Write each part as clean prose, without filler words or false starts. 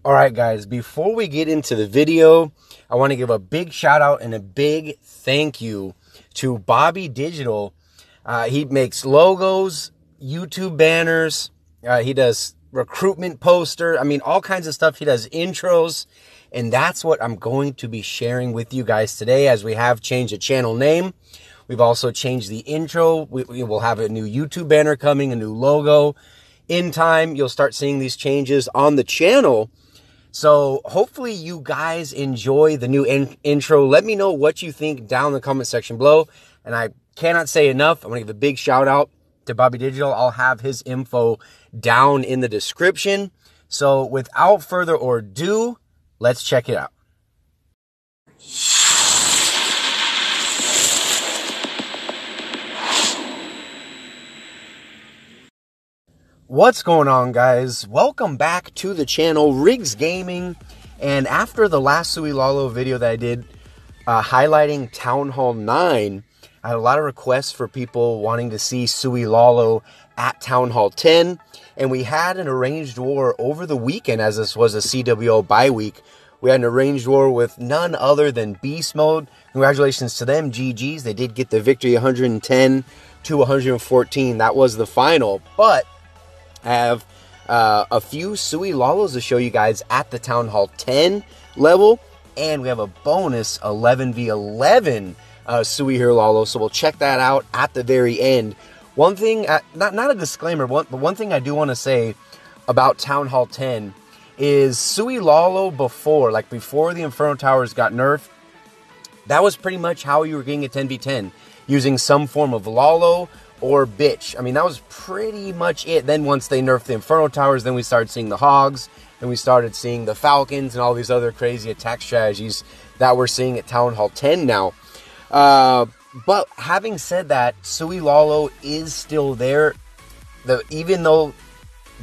All right, guys, before we get into the video, I want to give a big shout out and a big thank you to Bobby Digital. He makes logos, YouTube banners. He does recruitment poster. I mean, all kinds of stuff. He does intros. And that's what I'm going to be sharing with you guys today, as we have changed the channel name. We've also changed the intro. We will have a new YouTube banner coming, a new logo. In time, you'll start seeing these changes on the channel. So hopefully you guys enjoy the new intro. Let me know what you think down in the comment section below. And I cannot say enough, I'm going to give a big shout out to Bobby Digital. I'll have his info down in the description. So without further ado, let's check it out. What's going on, guys? Welcome back to the channel, Riggs Gaming. And after the last Suey Lalo video that I did highlighting Town Hall 9, I had a lot of requests for people wanting to see Suey Lalo at Town Hall 10. And we had an arranged war over the weekend, as this was a CWO bye week. We had an arranged war with none other than Beast Mode. Congratulations to them, GG's. They did get the victory, 110 to 114. That was the final. But I have a few Suey Lalos to show you guys at the Town Hall 10 level. And we have a bonus 11v11 Suey here Lalo. So we'll check that out at the very end. One thing, not a disclaimer, but one thing I do want to say about Town Hall 10 is Suey Lalo before the Inferno Towers got nerfed, that was pretty much how you were getting a 10v10, using some form of Lalo or bitch. I mean, that was pretty much it. Then once they nerfed the Inferno Towers, then we started seeing the Hogs, and we started seeing the Falcons and all these other crazy attack strategies that we're seeing at Town Hall 10 now. But having said that, Suey Lalo is still there, even though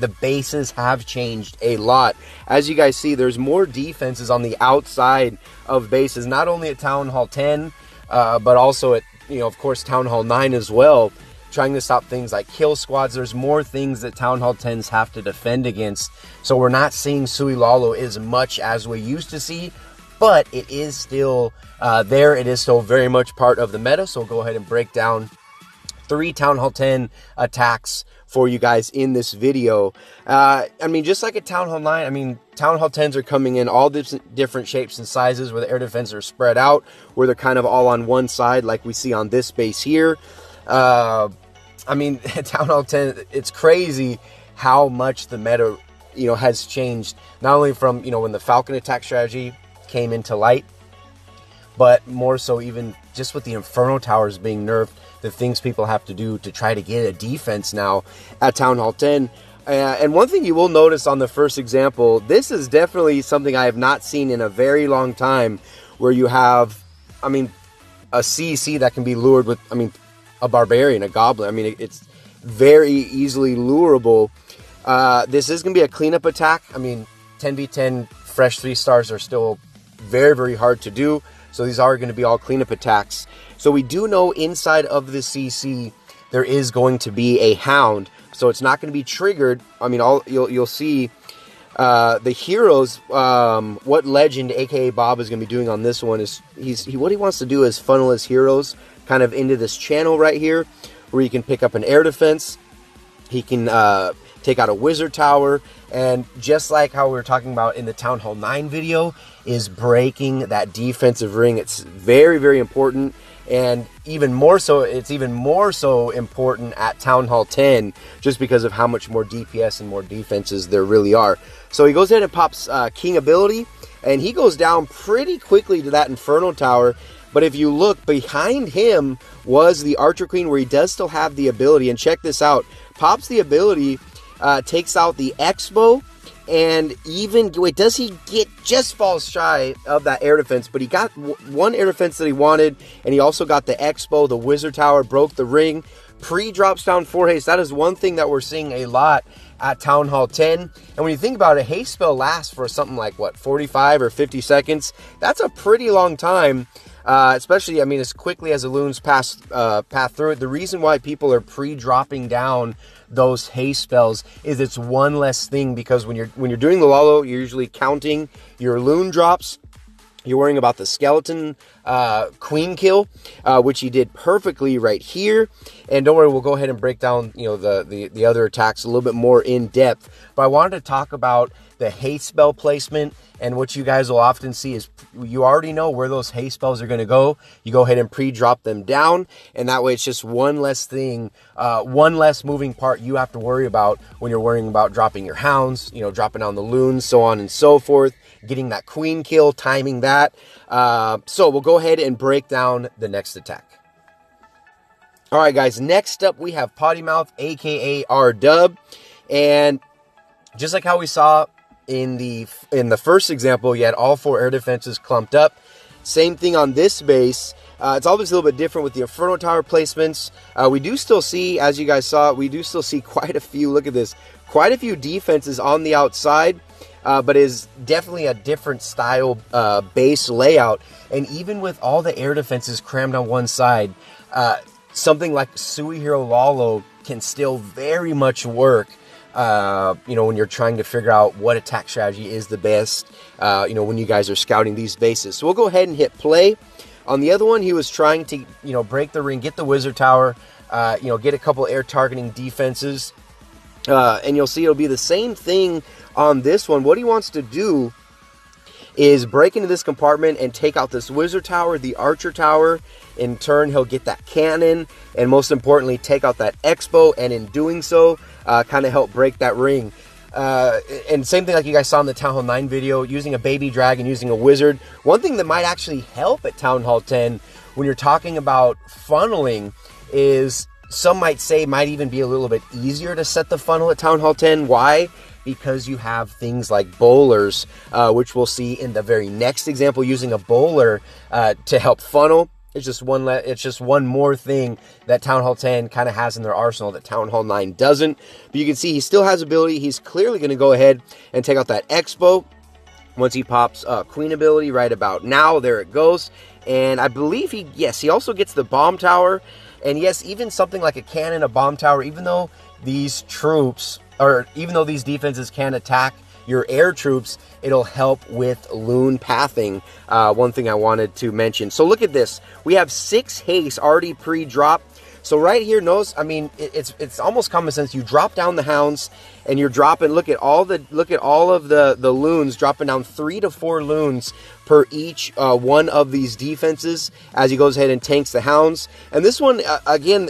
the bases have changed a lot. As you guys see, there's more defenses on the outside of bases, not only at Town Hall 10, but also at, of course, Town Hall 9 as well, trying to stop things like kill squads. There's more things that Town Hall 10s have to defend against. So we're not seeing Suey Lalo as much as we used to see, but it is still there. It is still very much part of the meta. So we'll go ahead and break down 3 Town Hall 10 attacks for you guys in this video. I mean, just like at Town Hall 9, I mean, Town Hall 10s are coming in all different shapes and sizes, where the air defense are spread out, where they're kind of all on one side, like we see on this base here. I mean, Town Hall 10, it's crazy how much the meta, has changed. Not only from, when the Falcon attack strategy came into light, but more so even just with the Inferno Towers being nerfed, the things people have to do to try to get a defense now at Town Hall 10. And one thing you will notice on the first example, this is definitely something I have not seen in a very long time, where you have, I mean, a CEC that can be lured with, I mean, a Barbarian, a Goblin. I mean, it's very easily lurable. This is going to be a cleanup attack. I mean, 10v10 fresh 3 stars are still very, very hard to do. So these are going to be all cleanup attacks. So we do know inside of the CC there is going to be a Hound. So it's not going to be triggered. I mean, you'll see the heroes. What Legend, aka Bob, is going to be doing on this one is what he wants to do is funnel his heroes kind of into this channel right here, where you can pick up an air defense. He can take out a wizard tower, and just like how we were talking about in the Town Hall 9 video, is breaking that defensive ring. It's very, very important, and even more so, it's even more so important at Town Hall 10, just because of how much more DPS and more defenses there really are. So he goes ahead and pops King ability, and he goes down pretty quickly to that Inferno Tower. But if you look, behind him was the Archer Queen, where he does still have the ability. And check this out. Pops the ability, takes out the Expo, and even, wait, does he get, just falls shy of that air defense, but he got one air defense that he wanted, and he also got the Expo, the Wizard Tower, broke the ring, pre-drops down 4 haste. That is one thing that we're seeing a lot at Town Hall 10. And when you think about it, haste spell lasts for something like, what, 45 or 50 seconds? That's a pretty long time. Especially, I mean, as quickly as the loons pass through it. The reason why people are pre-dropping down those haste spells is it's one less thing, because when you're doing the Lalo, you're usually counting your loon drops. You're worrying about the skeleton queen kill, which he did perfectly right here. And don't worry, we'll go ahead and break down, you know, the other attacks a little bit more in depth. But I wanted to talk about the haste spell placement, and what you guys will often see is you already know where those haste spells are going to go. You go ahead and pre-drop them down, and that way it's just one less thing, one less moving part you have to worry about when you're worrying about dropping your hounds, you know, dropping down the loons, so on and so forth, getting that queen kill, timing that. So we'll go ahead and break down the next attack. All right, guys, next up we have Potty Mouth, aka R-Dub, and just like how we saw in the first example, you had all 4 air defenses clumped up. Same thing on this base. It's obviously a little bit different with the Inferno Tower placements. We do still see, as you guys saw, we do still see quite a few, look at this, quite a few defenses on the outside, but is definitely a different style base layout. And even with all the air defenses crammed on one side, something like Suey Hero Lalo can still very much work. You know, when you're trying to figure out what attack strategy is the best, you know, when you guys are scouting these bases. So we'll go ahead and hit play. On the other one, he was trying to, you know, break the ring, get the Wizard Tower, you know, get a couple air targeting defenses. And you'll see it'll be the same thing on this one. What he wants to do is break into this compartment and take out this Wizard Tower, the Archer Tower. In turn, he'll get that cannon, and most importantly, take out that Expo, and in doing so, kind of help break that ring. And same thing like you guys saw in the Town Hall 9 video, using a baby dragon, using a wizard. One thing that might actually help at Town Hall 10 when you're talking about funneling is, some might say, might even be a little bit easier to set the funnel at Town Hall 10. Why? Because you have things like bowlers, which we'll see in the very next example, using a bowler to help funnel. It's just one more thing that Town Hall 10 kind of has in their arsenal that Town Hall 9 doesn't. But you can see he still has ability. He's clearly going to go ahead and take out that Expo once he pops Queen ability right about now. There it goes. And I believe he also gets the Bomb Tower. And yes, even something like a cannon, a Bomb Tower, even though these troops, or even though these defenses can attack your air troops, it'll help with loon pathing. One thing I wanted to mention. So look at this. We have 6 haste already pre-dropped. So right here, notice, I mean, it's almost common sense. You drop down the hounds, and you're dropping. Look at all of the loons, dropping down 3 to 4 loons per each one of these defenses as he goes ahead and tanks the hounds. And this one, again,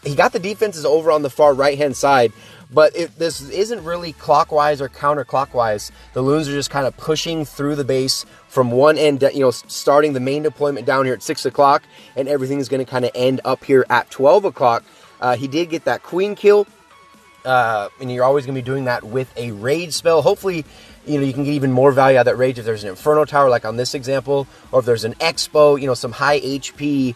he got the defenses over on the far right-hand side, but this isn't really clockwise or counterclockwise. The loons are just kind of pushing through the base from one end, you know, starting the main deployment down here at 6 o'clock, and everything is going to kind of end up here at 12 o'clock. He did get that queen kill, and you're always going to be doing that with a rage spell. Hopefully, you know, you can get even more value out of that rage if there's an Inferno Tower, like on this example, or if there's an Expo, you know, some high HP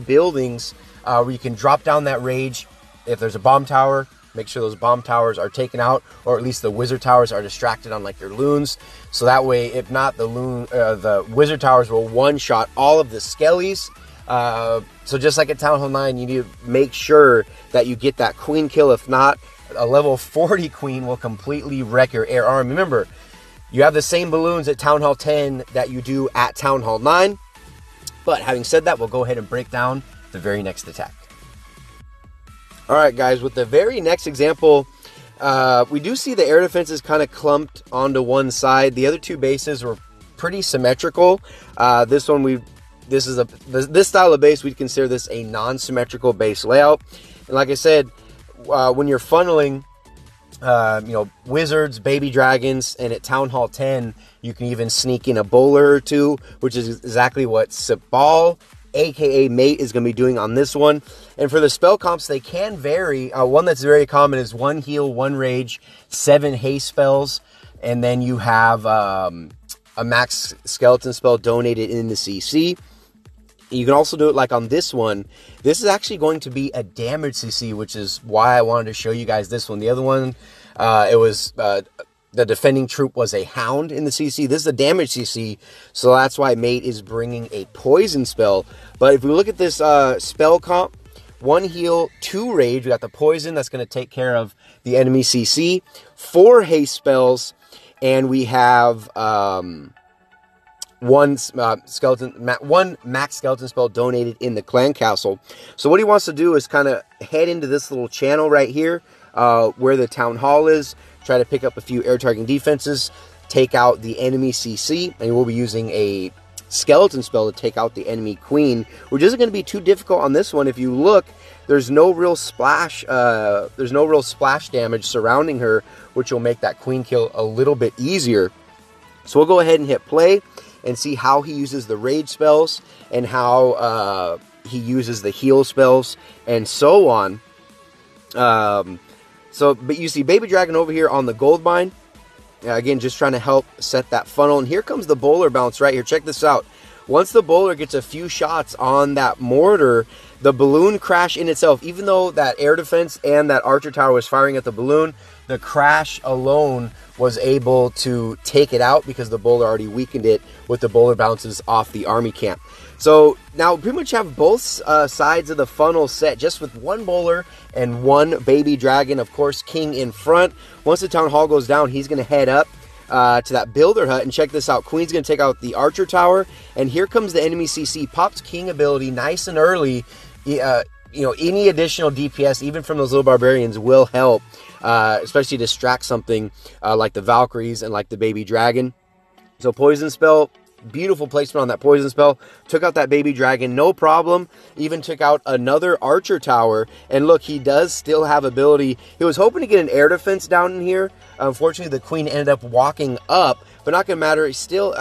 buildings where you can drop down that rage. If there's a Bomb Tower, make sure those Bomb Towers are taken out, or at least the Wizard Towers are distracted on like your loons. So that way, if not, the Wizard Towers will one-shot all of the Skellies. So just like at Town Hall 9, you need to make sure that you get that Queen kill. If not, a level 40 Queen will completely wreck your air arm. Remember, you have the same balloons at Town Hall 10 that you do at Town Hall 9. But having said that, we'll go ahead and break down the very next attack. All right, guys, with the very next example, we do see the air defenses kind of clumped onto one side. The other 2 bases were pretty symmetrical. This style of base, we'd consider this a non-symmetrical base layout. And like I said, when you're funneling, you know, wizards, baby dragons, and at Town Hall 10, you can even sneak in a bowler or 2, which is exactly what Sipball, aka Mate, is going to be doing on this one. And for the spell comps, they can vary. One that's very common is 1 heal, 1 rage, 7 haste spells, and then you have a max skeleton spell donated in the CC. You can also do it like on this one. This is actually going to be a damage CC, which is why I wanted to show you guys this one. The other one, it was the defending troop was a hound in the CC. This is a damage CC, so that's why Mate is bringing a poison spell. But if we look at this spell comp, 1 heal, 2 rage. We got the poison that's going to take care of the enemy CC, 4 haste spells, and we have one max skeleton spell donated in the clan castle. So what he wants to do is kind of head into this little channel right here, where the town hall is, try to pick up a few air targeting defenses, take out the enemy CC, and we'll be using a skeleton spell to take out the enemy queen, which isn't going to be too difficult on this one. If you look, there's no real splash damage surrounding her, which will make that queen kill a little bit easier. So we'll go ahead and hit play and see how he uses the rage spells and how he uses the heal spells and so on. But you see Baby Dragon over here on the gold mine. Again, just trying to help set that funnel. And here comes the bowler bounce right here. Check this out. Once the bowler gets a few shots on that mortar, the balloon crash in itself, even though that air defense and that archer tower was firing at the balloon, the crash alone was able to take it out because the bowler already weakened it with the bowler bounces off the army camp. So now we pretty much have both sides of the funnel set just with 1 bowler and 1 baby dragon, of course, king in front. Once the town hall goes down, he's going to head up to that builder hut, and check this out. Queen's going to take out the archer tower, and here comes the enemy CC. Pops king ability nice and early. You know, any additional DPS, even from those little barbarians, will help, especially distract something like the Valkyries and like the baby dragon. So poison spell, beautiful placement on that poison spell. Took out that baby dragon, no problem. Even took out another archer tower. And look, he does still have ability. He was hoping to get an air defense down in here. Unfortunately, the queen ended up walking up, but not going to matter. He still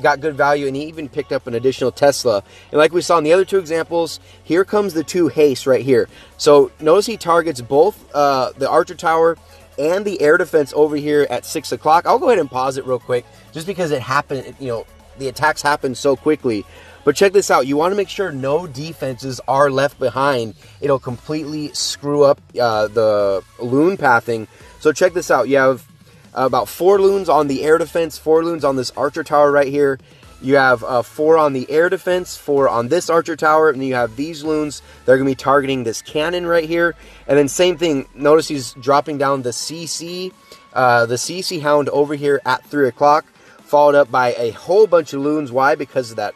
got good value, and he even picked up an additional Tesla. And like we saw in the other 2 examples, here comes the 2 haste right here. So notice he targets both the archer tower and the air defense over here at 6 o'clock. I'll go ahead and pause it real quick just because it happened, you know, the attacks happen so quickly. But check this out. You want to make sure no defenses are left behind. It'll completely screw up the loon pathing. So check this out. You have about 4 loons on the air defense, 4 loons on this archer tower right here. You have 4 on the air defense, 4 on this archer tower, and then you have these loons. They're going to be targeting this cannon right here. And then same thing. Notice he's dropping down the CC hound over here at 3 o'clock. Followed up by a whole bunch of loons. Why? Because of that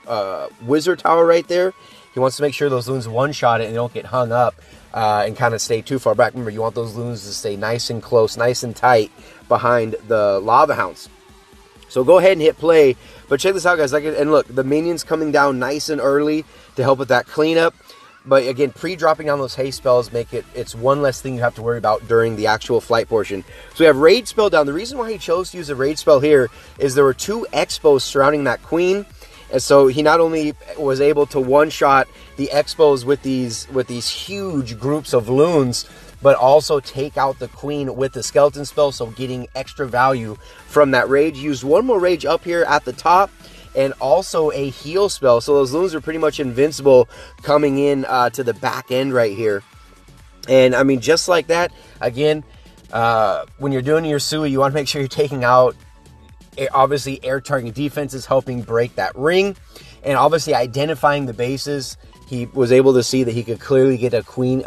wizard tower right there. He wants to make sure those loons one-shot it and they don't get hung up and kind of stay too far back. Remember, you want those loons to stay nice and close, nice and tight behind the lava hounds. So go ahead and hit play. But check this out, guys. And look, the minions coming down nice and early to help with that cleanup. But again, pre-dropping down those haste spells make it's one less thing you have to worry about during the actual flight portion. So we have rage spell down. The reason why he chose to use a rage spell here is there were 2 expos surrounding that queen. And so he not only was able to one-shot the expos with these huge groups of loons, but also take out the queen with the skeleton spell, so getting extra value from that rage. Used 1 more rage up here at the top, and also a heal spell. So those loons are pretty much invincible coming in to the back end right here. And I mean, just like that, again, when you're doing your Suey, you want to make sure you're taking out, obviously, air targeting defenses, helping break that ring, and obviously identifying the bases. He was able to see that he could clearly get a clean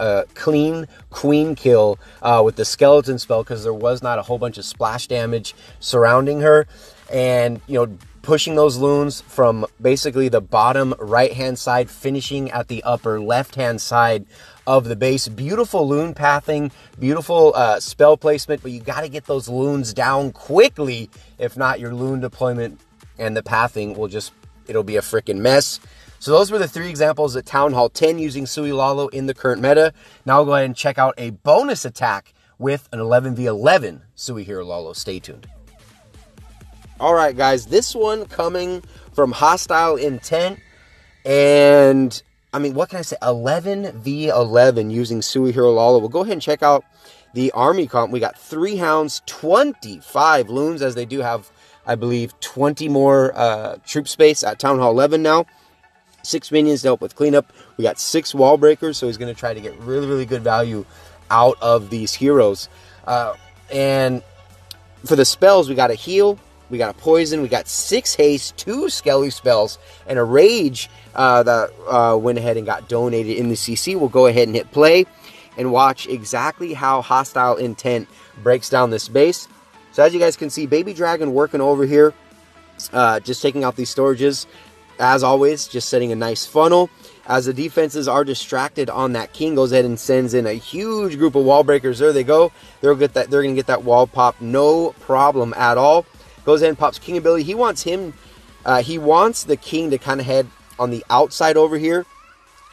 queen kill with the skeleton spell, because there was not a whole bunch of splash damage surrounding her. And, you know, pushing those loons from basically the bottom right-hand side, finishing at the upper left-hand side of the base. Beautiful loon pathing, beautiful spell placement, but you got to get those loons down quickly. If not, your loon deployment and the pathing will just, it'll be a freaking mess. So those were the 3 examples at Town Hall 10 using Suey Lalo in the current meta. Now I'll go ahead and check out a bonus attack with an 11v11 Suey Hero Lalo. Stay tuned. All right, guys, this one coming from Hostile Intent, and I mean, what can I say? 11v11 using Suey Hero Lalo. We'll go ahead and check out the army comp. We got 3 hounds, 25 loons, as they do have, I believe, 20 more troop space at Town Hall 11 now. 6 minions to help with cleanup. We got 6 wall breakers, so he's going to try to get really, really good value out of these heroes. And for the spells, we got a heal, we got a poison, we got 6 haste, 2 skelly spells, and a rage that went ahead and got donated in the CC. We'll go ahead and hit play and watch exactly how Hostile Intent breaks down this base. So as you guys can see, Baby Dragon working over here, just taking out these storages. As always, just setting a nice funnel. As the defenses are distracted on that king, goes ahead and sends in a huge group of wall breakers. There they go. They're going to get that wall pop, no problem at all. Goes ahead and pops king ability. He wants the king to kind of head on the outside over here,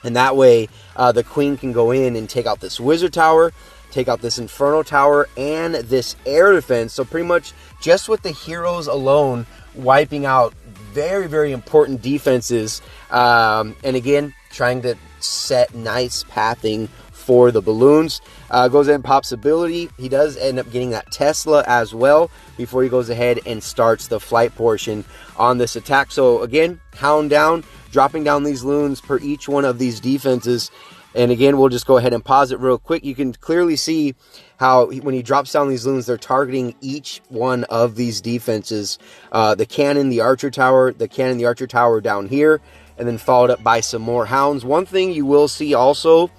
and that way the queen can go in and take out this wizard tower, take out this inferno tower, and this air defense. So pretty much just with the heroes alone, wiping out very, very important defenses. And again, trying to set nice pathing for the balloons. Goes ahead and pops ability. He does end up getting that Tesla as well before he goes ahead and starts the flight portion on this attack. So again, hound down, dropping down these loons per each one of these defenses. And again, we'll just go ahead and pause it real quick. You can clearly see how when he drops down these loons, they're targeting each one of these defenses. The cannon, the archer tower, the cannon, the archer tower down here, and then followed up by some more hounds. One thing you will see also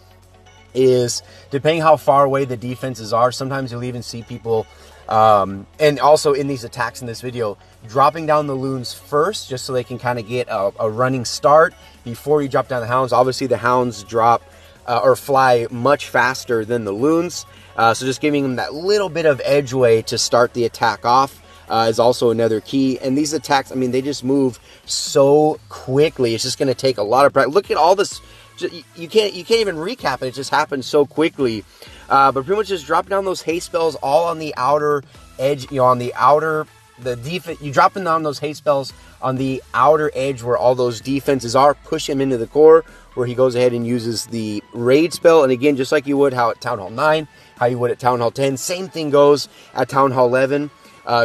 is, depending how far away the defenses are, sometimes you'll even see people, and also in these attacks in this video, dropping down the loons first, just so they can kind of get a running start before you drop down the hounds. Obviously, the hounds drop or fly much faster than the loons. So just giving them that little bit of edgeway to start the attack off is also another key. And these attacks, I mean, they just move so quickly. It's just going to take a lot of practice. Look at all this. You can't even recap it. It just happens so quickly. But pretty much just drop down those haste spells all on the outer edge, you know, on the outer, the defense. You dropping down those haste spells on the outer edge where all those defenses are. Push him into the core, where he goes ahead and uses the raid spell. And again, just like you would how at Town Hall 9, how you would at Town Hall 10, same thing goes at Town Hall 11.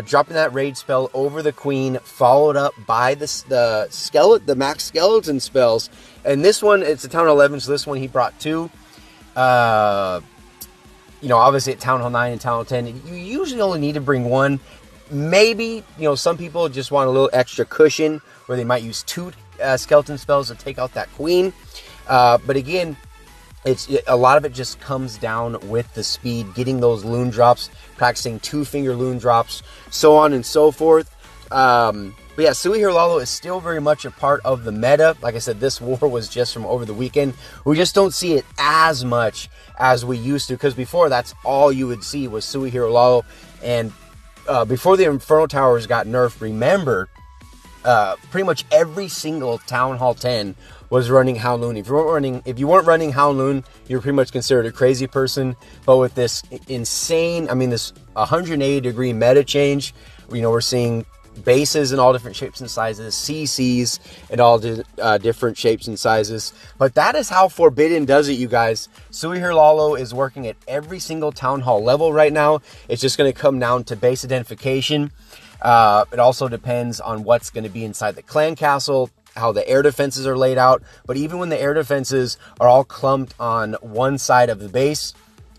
Dropping that raid spell over the queen, followed up by the max skeleton spells. And this one, it's a Town Hall 11, so this one he brought 2. You know, obviously at Town Hall 9 and Town Hall 10, you usually only need to bring 1. Maybe, you know, some people just want a little extra cushion where they might use 2 skeleton spells to take out that queen. But again, a lot of it just comes down with the speed, getting those loon drops, practicing 2-finger loon drops, so on and so forth. But yeah, Suey here Lalo is still very much a part of the meta. Like I said, this war was just from over the weekend. We just don't see it as much as we used to, because before that's all you would see was Suey here Lalo. And before the Inferno Towers got nerfed, remember, pretty much every single Town Hall 10 was running Hound Loon. If you weren't running Hound Loon, you're pretty much considered a crazy person. But with this insane, I mean, this 180-degree meta change, you know, we're seeing bases in all different shapes and sizes, CCs in all different shapes and sizes. But that is how Forbidden does it, you guys. Suey here Lalo is working at every single Town Hall level right now. It's just going to come down to base identification. It also depends on what's going to be inside the clan castle, how the air defenses are laid out. But even when the air defenses are all clumped on one side of the base,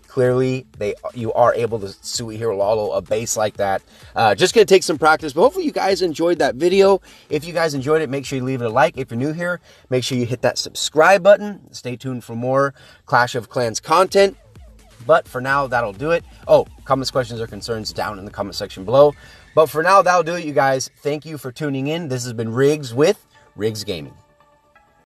clearly you are able to Suey here Lalo a base like that. Just going to take some practice, but hopefully you guys enjoyed that video. If you guys enjoyed it, make sure you leave it a like. If you're new here, make sure you hit that subscribe button. Stay tuned for more Clash of Clans content. But for now, that'll do it. Oh, comments, questions, or concerns down in the comment section below. But for now, that'll do it, you guys. Thank you for tuning in. This has been Riggs with Riggs Gaming.